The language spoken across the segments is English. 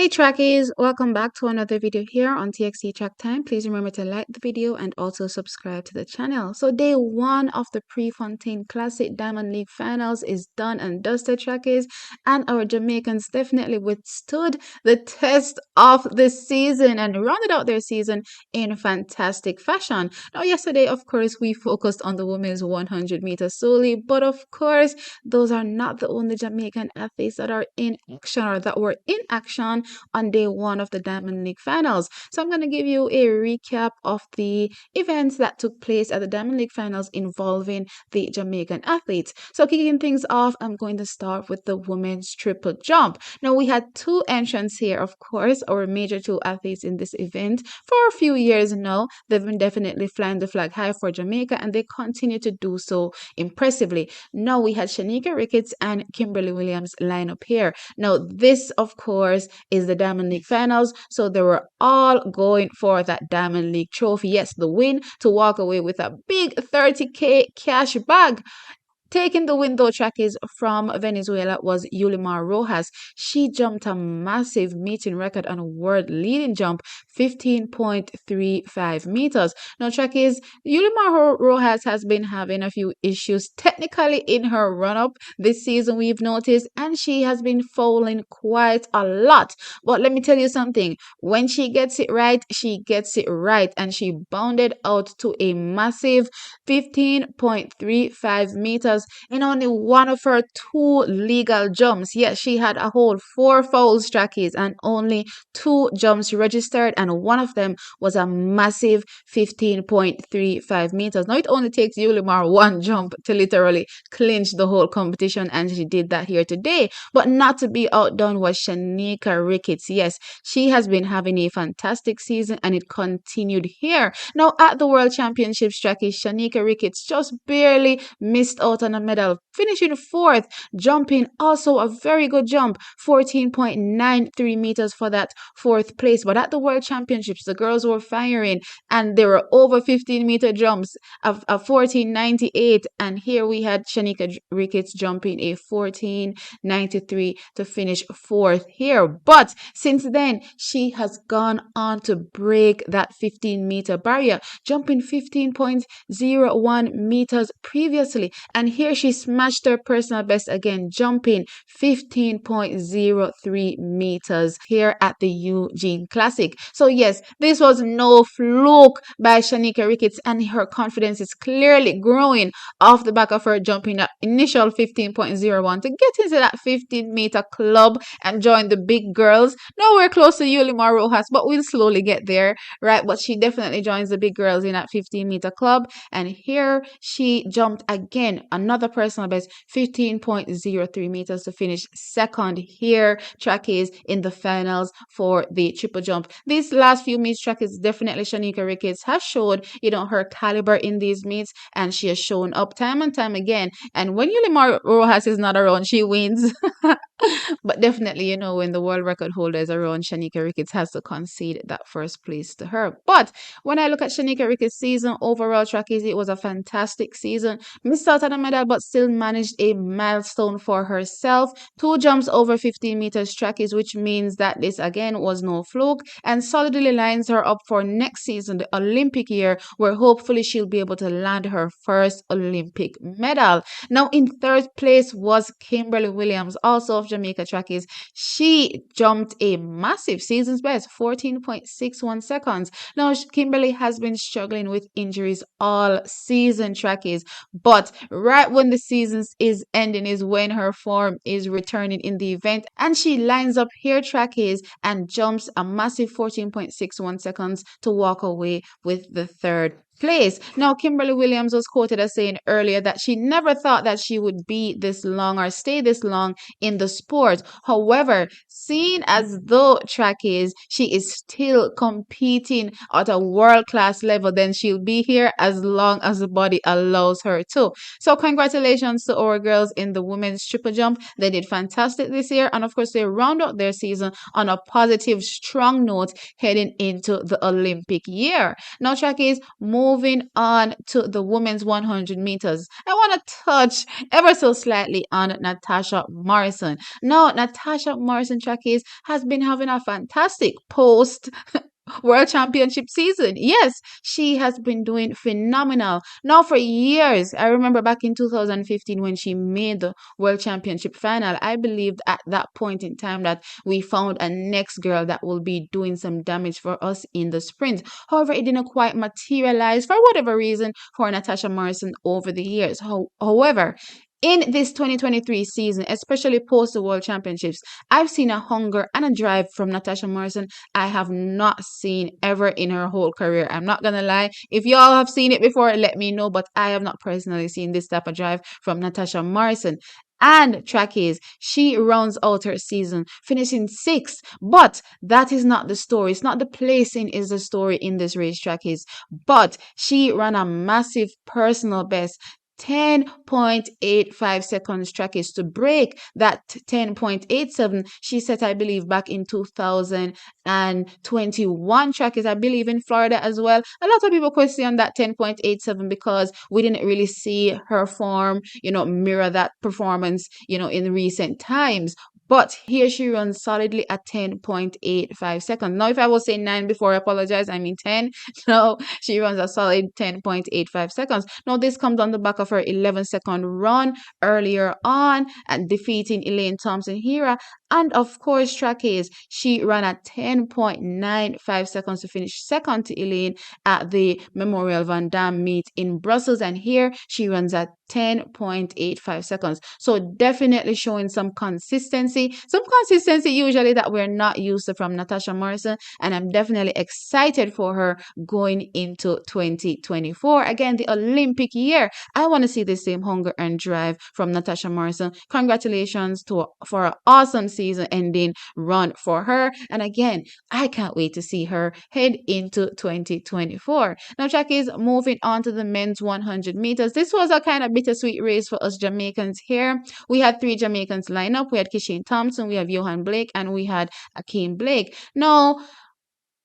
Hey trackies, welcome back to another video here on TXT Track Time. Please remember to like the video and also subscribe to the channel. So day one of the Prefontaine Classic Diamond League Finals is done and dusted, trackies, and our Jamaicans definitely withstood the test of the season and rounded out their season in fantastic fashion. Now yesterday, of course, we focused on the women's 100 meters solely, but of course, those are not the only Jamaican athletes that are in action or that were in action on day one of the Diamond League Finals. So I'm going to give you a recap of the events that took place at the Diamond League Finals involving the Jamaican athletes. So kicking things off, I'm going to start with the women's triple jump. Now we had two entrants here, of course, our major two athletes in this event for a few years now. They've been definitely flying the flag high for Jamaica and they continue to do so impressively. Now we had Shanieka Ricketts and Kimberly Williams line up here. Now this, of course, is the Diamond League Finals, so they were all going for that Diamond League trophy. Yes, the win, to walk away with a big 30K cash bag. Taking the win, though, trackies, from Venezuela was Yulimar Rojas. She jumped a massive meeting record on a world leading jump, 15.35 meters. Now, trackies, Yulimar Rojas has been having a few issues technically in her run up this season, we've noticed, and she has been falling quite a lot. But let me tell you something, when she gets it right, she gets it right, and she bounded out to a massive 15.35 meters in only one of her two legal jumps. Yes, she had a whole four fouls, trackies, and only two jumps registered, and one of them was a massive 15.35 meters. Now, it only takes Yulimar one jump to literally clinch the whole competition, and she did that here today. But not to be outdone was Shanieka Ricketts. Yes, she has been having a fantastic season, and it continued here. Now, at the World Championships, trackies, Shanieka Ricketts just barely missed out on a medal, finishing fourth, jumping also a very good jump, 14.93 meters for that fourth place. But at the World Championships, the girls were firing, and there were over 15-meter jumps of 14.98, and here we had Shanieka Ricketts jumping a 14.93 to finish fourth here. But since then, she has gone on to break that 15-meter barrier, jumping 15.01 meters previously, and here she smashed her personal best again, jumping 15.03 meters here at the Eugene Classic. So yes, this was no fluke by Shanieka Ricketts, and her confidence is clearly growing off the back of her jumping that initial 15.01 to get into that 15-meter club and join the big girls. Now we're close to Yulimar Rojas, but we'll slowly get there, right? But she definitely joins the big girls in that 15-meter club, and here she jumped again another personal best, 15.03 meters to finish second here, trackies, in the finals for the triple jump. These last few meets, trackies, definitely Shanieka Ricketts has showed, her caliber in these meets, and she has shown up time and time again. And when Yulimar Rojas is not around, she wins. But definitely, when the world record holder is around, Shanieka Ricketts has to concede that first place to her. But when I look at Shanieka Ricketts' season overall, trackies, it was a fantastic season. Missed out on a medal, but still managed a milestone for herself. Two jumps over 15 meters, trackies, which means that this again was no fluke and solidly lines her up for next season, the Olympic year, where hopefully she'll be able to land her first Olympic medal. Now, in third place was Kimberly Williams, also of Jamaica, trackies. She jumped a massive season's best, 14.61 seconds. Now, Kimberly has been struggling with injuries all season, trackies, but right when the season is ending is when her form is returning in the event, and she lines up here, trackies, and jumps a massive 14.61 seconds to walk away with the third place. Now, Kimberly Williams was quoted as saying earlier that she never thought that she would be this long or stay this long in the sport. However, seeing as though trackies, she is still competing at a world-class level, then she'll be here as long as the body allows her to. So congratulations to our girls in the women's triple jump. They did fantastic this year, and of course they round out their season on a positive, strong note heading into the Olympic year. Now, trackies, more moving on to the women's 100 meters, I want to touch ever so slightly on Natasha Morrison. Now, Natasha Morrison Trackies has been having a fantastic post World Championship season. Yes, she has been doing phenomenal. Now, for years, I remember back in 2015 when she made the World Championship final, I believed at that point in time that we found a next girl that will be doing some damage for us in the sprint. However, it didn't quite materialize for whatever reason for Natasha Morrison over the years. However, in this 2023 season, especially post the World Championships, I've seen a hunger and a drive from Natasha Morrison I have not seen ever in her whole career. I'm not gonna lie. If y'all have seen it before, let me know. But I have not personally seen this type of drive from Natasha Morrison. And track is she rounds out her season, finishing sixth. But that is not the story. It's not the placing is the story in this race track is. But she ran a massive personal best. 10.85 seconds track is to break that 10.87 she set, I believe, back in 2021 track is, I believe, in Florida as well. A lot of people question that 10.87 because we didn't really see her form, mirror that performance, in recent times. But here she runs solidly at 10.85 seconds. Now, if I was saying 9 before, I apologize. I mean 10. No, she runs a solid 10.85 seconds. Now, this comes on the back of her 11-second run earlier on and defeating Elaine Thompson-Hera. And of course, track is she ran at 10.95 seconds to finish second to Elaine at the Memorial Van Damme meet in Brussels. And here she runs at 10.85 seconds. So definitely showing some consistency usually that we're not used to from Natasha Morrison. And I'm definitely excited for her going into 2024. Again, the Olympic year. I want to see the same hunger and drive from Natasha Morrison. Congratulations for an awesome season ending run for her. And again, I can't wait to see her head into 2024. Now, Jackie is moving on to the men's 100 meters. This was a kind of bittersweet race for us Jamaicans here. We had 3 Jamaicans line up. We had Kishane Thompson, we have Johan Blake, and we had Akeem Blake. Now,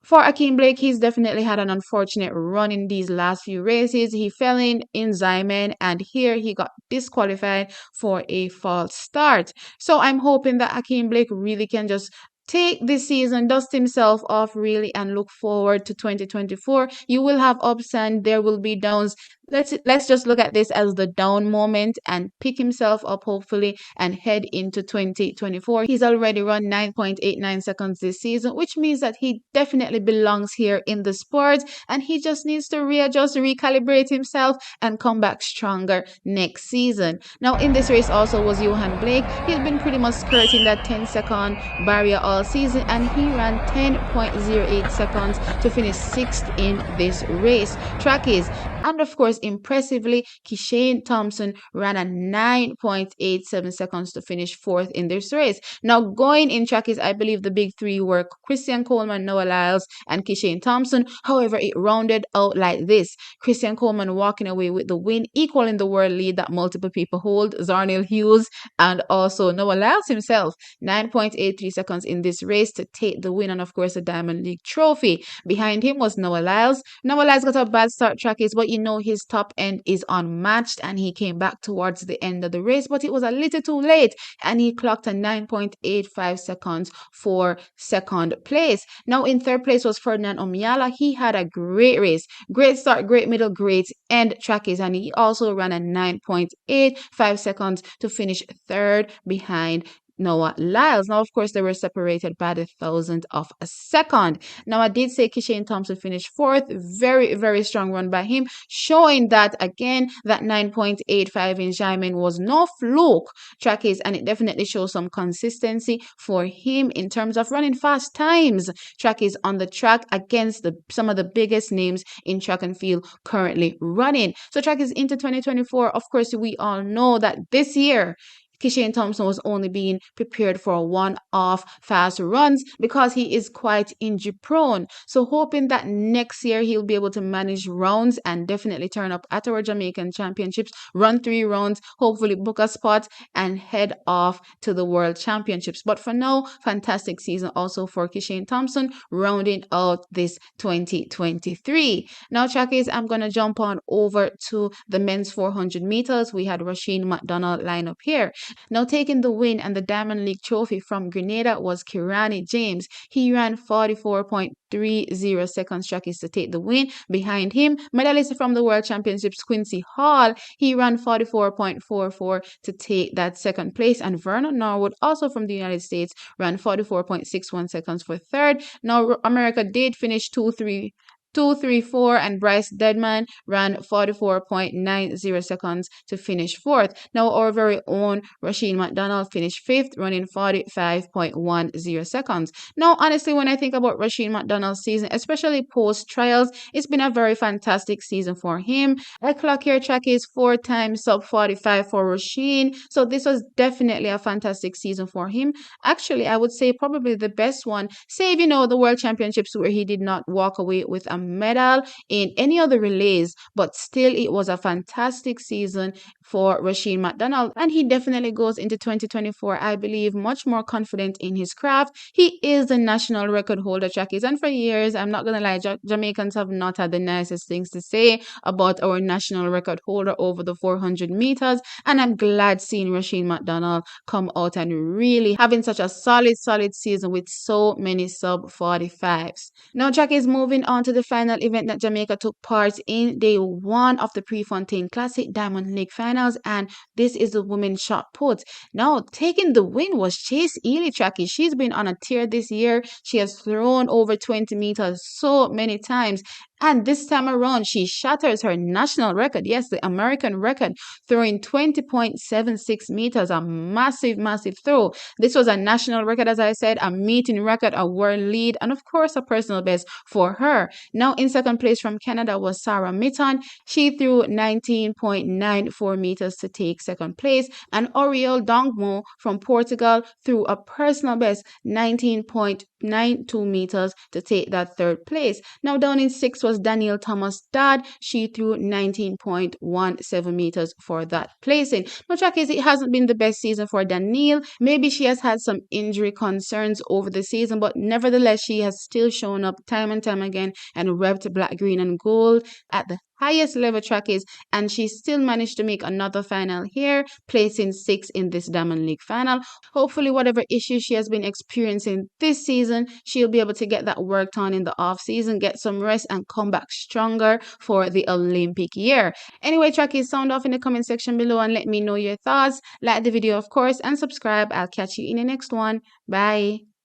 for Akeem Blake, he's definitely had an unfortunate run in these last few races. He fell in Zyman, and here he got disqualified for a false start. So I'm hoping that Akeem Blake really can just take this season, dust himself off really, and look forward to 2024. You will have ups and there will be downs. Let's just look at this as the down moment and pick himself up hopefully and head into 2024. He's already run 9.89 seconds this season, which means that he definitely belongs here in the sport, and he just needs to readjust, recalibrate himself, and come back stronger next season. Now, in this race also was Johan Blake. He's been pretty much skirting that 10-second barrier all season, and he ran 10.08 seconds to finish 6th in this race. Track is, and of course, impressively, Kishane Thompson ran at 9.87 seconds to finish 4th in this race. Now, going in track is, I believe the big 3 were Christian Coleman, Noah Lyles, and Kishane Thompson. However, it rounded out like this. Christian Coleman walking away with the win, equaling the world lead that multiple people hold, Zarnil Hughes, and also Noah Lyles himself, 9.83 seconds in this race to take the win, and of course, the Diamond League trophy. Behind him was Noah Lyles. Noah Lyles got a bad start track is, but his top end is unmatched, and he came back towards the end of the race, but it was a little too late, and he clocked a 9.85 seconds for second place. Now, in third place was Ferdinand Omiala. He had a great race, great start, great middle, great end track is, and he also ran a 9.85 seconds to finish third behind Noah Lyles. Now, of course, they were separated by the thousandth of a second. Now, I did say Kishane Thompson finished 4th. Very, very strong run by him, showing that, again, that 9.85 in Zyman was no fluke track is, and it definitely shows some consistency for him in terms of running fast times. Track is on the track against some of the biggest names in track and field currently running. So track is into 2024. Of course, we all know that this year, Kishane Thompson was only being prepared for one-off fast runs because he is quite injury prone. So hoping that next year he'll be able to manage rounds and definitely turn up at our Jamaican Championships, run 3 rounds, hopefully book a spot and head off to the World Championships. But for now, fantastic season also for Kishane Thompson, rounding out this 2023. Now, Chakis, I'm going to jump on over to the men's 400 meters. We had Rasheen McDonald line up here. Now, taking the win and the Diamond League trophy from Grenada was Kirani James. He ran 44.30 seconds, Chakis, to take the win. Behind him, medalist from the World Championships, Quincy Hall. He ran 44.44 to take that second place. And Vernon Norwood, also from the United States, ran 44.61 seconds for third. Now, America did finish 2-3-4, and Bryce Deadman ran 44.90 seconds to finish fourth. Now, our very own Rasheen McDonald finished fifth, running 45.10 seconds. Now, honestly, when I think about Rasheen McDonald's season, especially post trials, it's been a very fantastic season for him. I clock here track is 4 times sub 45 for Rasheen. So this was definitely a fantastic season for him. Actually, I would say probably the best one, save, the World Championships where he did not walk away with a medal in any other relays, but still it was a fantastic season for Rasheen McDonald, and he definitely goes into 2024, I believe, much more confident in his craft. He is the national record holder, Jackies, and for years, I'm not gonna lie, Jamaicans have not had the nicest things to say about our national record holder over the 400 meters, and I'm glad seeing Rasheen McDonald come out and really having such a solid season with so many sub 45s. Now, Jackies, moving on to the final event that Jamaica took part in, day one of the Prefontaine Classic Diamond League finals, and this is the women's shot put. Now, taking the win was Chase Ely, Tracky. She's been on a tear this year. She has thrown over 20 meters so many times. And this time around, she shatters her national record. Yes, the American record, throwing 20.76 meters, a massive throw. This was a national record, as I said, a meeting record, a world lead, and of course, a personal best for her. Now, in second place from Canada was Sarah Mitton. She threw 19.94 meters to take second place. And Oriol Dongmo from Portugal threw a personal best, 19.92 meters to take that third place. Now, down in sixth was Danielle Thomas Dodd. She threw 19.17 meters for that placing. Now, track is, it hasn't been the best season for Danielle. Maybe she has had some injury concerns over the season, but nevertheless, she has still shown up time and time again and repped black, green, and gold at the highest level track is, and she still managed to make another final here, placing sixth in this Diamond League final. Hopefully, whatever issues she has been experiencing this season, she'll be able to get that worked on in the off season, get some rest, and come back stronger for the Olympic year. Anyway, trackies, sound off in the comment section below and let me know your thoughts. Like the video, of course, and subscribe. I'll catch you in the next one. Bye.